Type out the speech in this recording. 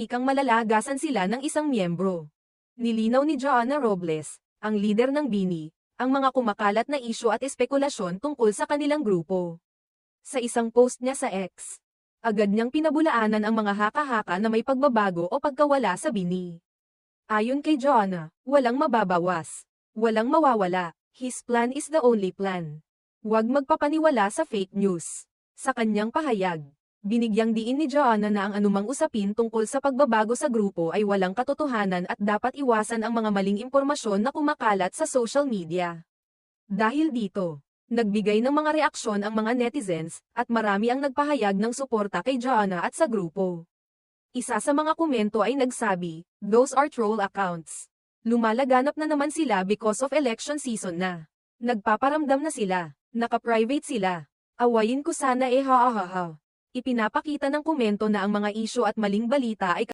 ikang malalagasan sila ng isang miyembro. Nilinaw ni Joanna Robles, ang lider ng BINI, ang mga kumakalat na isyu at espekulasyon tungkol sa kanilang grupo. Sa isang post niya sa X, agad niyang pinabulaanan ang mga haka-haka na may pagbabago o pagkawala sa BINI. Ayon kay Joanna, walang mababawas, walang mawawala, his plan is the only plan. Huwag magpapaniwala sa fake news. Sa kanyang pahayag, binigyang diin ni Joanna na ang anumang usapin tungkol sa pagbabago sa grupo ay walang katotohanan at dapat iwasan ang mga maling impormasyon na kumakalat sa social media. Dahil dito, nagbigay ng mga reaksyon ang mga netizens, at marami ang nagpahayag ng suporta kay Joanna at sa grupo. Isa sa mga komento ay nagsabi, "Those are troll accounts. Lumalaganap na naman sila because of election season na. Nagpaparamdam na sila. Naka-private sila. Awayin ko sana ha ha ha." Ipinapakita ng komento na ang mga isyu at maling balita ay